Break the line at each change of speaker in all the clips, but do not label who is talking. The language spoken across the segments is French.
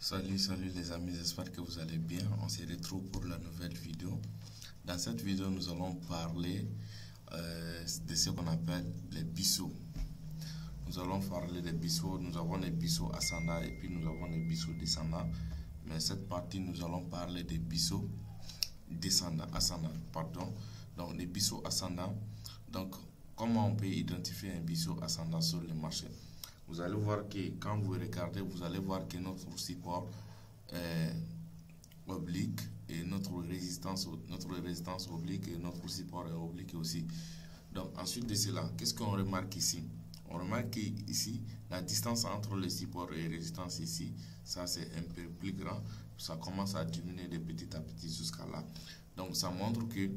Salut les amis, j'espère que vous allez bien. On se retrouve pour la nouvelle vidéo. Dans cette vidéo, nous allons parler de ce qu'on appelle les bisseaux. Nous allons parler des bisseaux. Nous avons les bisseaux ascendants et puis nous avons les bisseaux descendants. Mais cette partie, nous allons parler des bisseaux ascendants. Donc les bisseaux ascendants. Donc comment on peut identifier un bisseau ascendant sur le marché? Vous allez voir que quand vous regardez, vous allez voir que notre support est oblique et notre résistance oblique et notre support est oblique aussi. Donc ensuite de cela, qu'est-ce qu'on remarque ici? On remarque ici la distance entre le support et la résistance ici, ça c'est un peu plus grand. Ça commence à diminuer de petit à petit jusqu'à là. Donc ça montre que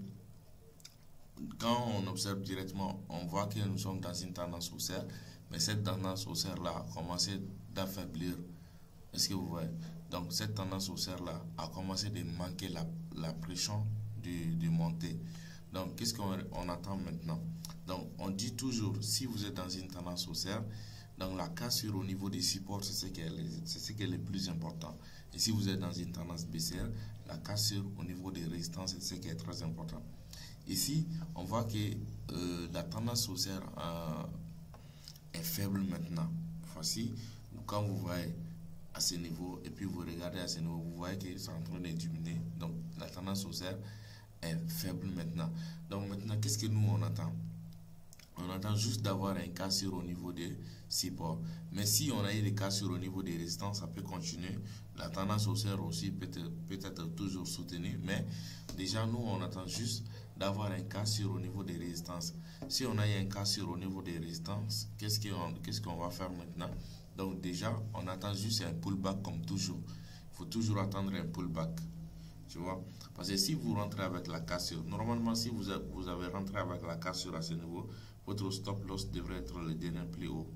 quand on observe directement, on voit que nous sommes dans une tendance haussière, mais cette tendance haussière-là a commencé d'affaiblir. Est-ce que vous voyez? Donc cette tendance haussière-là a commencé de manquer la pression de montée. Donc qu'est-ce qu'on attend maintenant? Donc on dit toujours, si vous êtes dans une tendance haussière, donc la cassure au niveau des supports, c'est ce qui est le plus important. Et si vous êtes dans une tendance baissière, la cassure au niveau des résistances, c'est ce qui est très important. Ici, on voit que la tendance haussière est faible maintenant. Voici, quand vous voyez à ce niveau et puis vous regardez à ce niveau, vous voyez que c'est en train de diminuer. Donc la tendance haussière est faible maintenant. Donc maintenant, qu'est-ce que nous on attend? On attend juste d'avoir un cassure au niveau des supports. Mais si on a eu des cassures au niveau des résistances, ça peut continuer. La tendance haussière aussi peut être toujours soutenue. Mais déjà, nous, on attend juste d'avoir un cassure au niveau des résistances. Si on a eu un cassure au niveau des résistances, qu'est-ce qu'on va faire maintenant? Donc déjà, on attend juste un pullback comme toujours. Il faut toujours attendre un pullback. Tu vois? Parce que si vous rentrez avec la cassure, normalement, si vous avez rentré avec la cassure à ce niveau, votre stop loss devrait être le dernier plus haut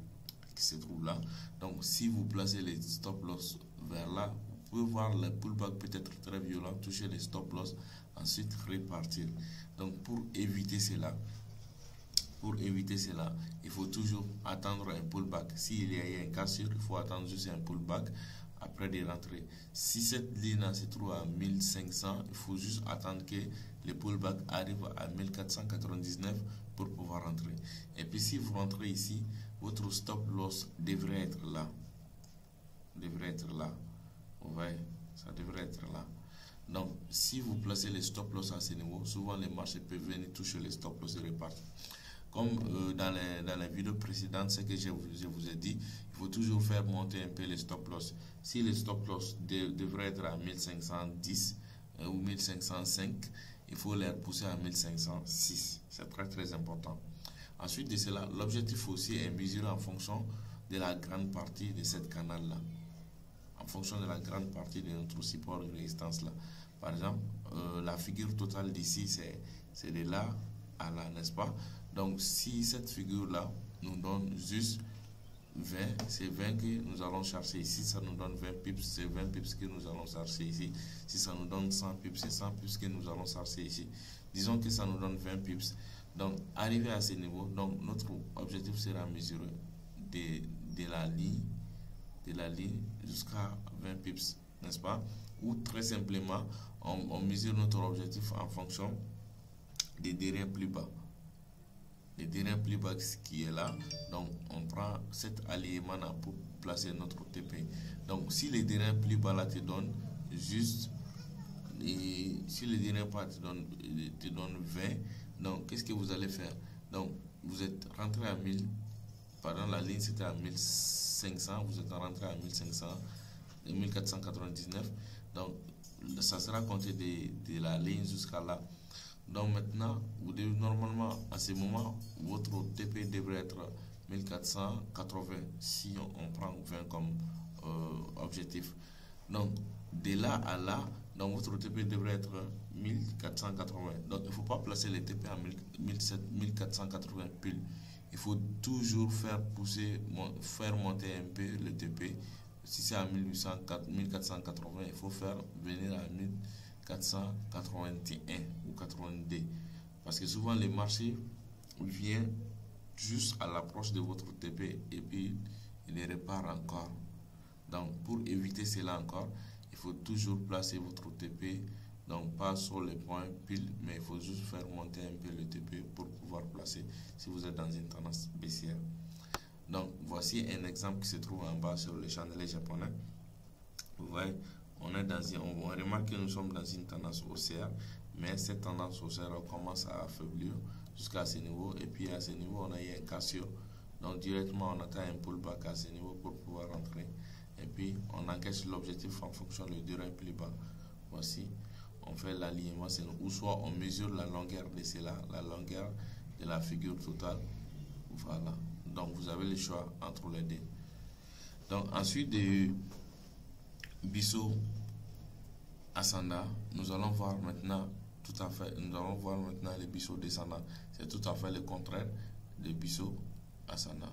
qui se trouve là. Donc, si vous placez les stop loss vers là, vous pouvez voir le pullback peut-être très violent, toucher les stop loss, ensuite repartir. Donc, pour éviter cela, il faut toujours attendre un pullback. S'il y a eu un cassure, il faut attendre juste un pullback après de rentrer. Si cette ligne se trouve à 1500, il faut juste attendre que le pullback arrive à 1499 pour pouvoir rentrer. Et puis si vous rentrez ici, votre stop loss devrait être là. Vous voyez, ça devrait être là. Donc si vous placez les stop loss à ce niveau, souvent les marchés peuvent venir toucher les stop loss et repartir. Comme dans les vidéos précédentes, ce que je vous ai dit, il faut toujours faire monter un peu les stop loss. Si les stop loss devraient être à 1510 ou 1505, il faut les repousser à 1506. C'est très important. Ensuite de cela, l'objectif aussi est mesuré en fonction de la grande partie de cette canal-là. En fonction de la grande partie de notre support de résistance là. Par exemple, la figure totale d'ici, c'est de là à là, n'est-ce pas? Donc, si cette figure-là nous donne juste 20, c'est 20 que nous allons chercher ici. Ça nous donne 20 pips, c'est 20 pips que nous allons chercher ici. Si ça nous donne 100 pips, c'est 100 pips que nous allons chercher ici. Disons que ça nous donne 20 pips. Donc, arrivé à ce niveau, donc notre objectif sera mesurer de la ligne jusqu'à 20 pips, n'est-ce pas? Ou très simplement, on mesure notre objectif en fonction des derniers plus bas. Le dernier plus bas qui est là, donc on prend cet alignement là pour placer notre TP. Donc si le dernier plus bas là te donne juste, si le dernier pas te donne 20, donc qu'est-ce que vous allez faire? Donc vous êtes rentré à 1000, pardon, la ligne c'était à 1500, vous êtes rentré à 1500, 1499, donc ça sera compté de la ligne jusqu'à là. Donc maintenant, vous devez normalement, à ce moment, votre TP devrait être 1480 si on prend 20 comme objectif. Donc de là à là, donc votre TP devrait être 1480. Donc il ne faut pas placer les TP à 1480 pile. Il faut toujours faire monter un peu le TP. Si c'est à 1480, il faut faire venir à 1481 ou 82, parce que souvent les marchés viennent juste à l'approche de votre TP et puis il les répare encore. Donc pour éviter éviter cela encore, il faut toujours placer votre TP, donc pas sur les points pile, mais il faut juste faire monter un peu le TP pour pouvoir placer si vous êtes dans une tendance baissière. Donc voici un exemple qui se trouve en bas sur le chandelier japonais. Vous voyez, on remarque que nous sommes dans une tendance haussière, mais cette tendance haussière commence à affaiblir jusqu'à ce niveau, et puis à ce niveau on a eu un cassio, donc directement on attend un pullback à ce niveau pour pouvoir rentrer, et puis on encaisse l'objectif en fonction de durée plus bas. Voici, on fait l'alignement, ou soit on mesure la longueur de cela, la longueur de la figure totale. Voilà, donc vous avez le choix entre les deux. Donc ensuite de Biseau ascendant, nous allons voir maintenant les Biseau descendants. C'est tout à fait le contraire de Biseau ascendant.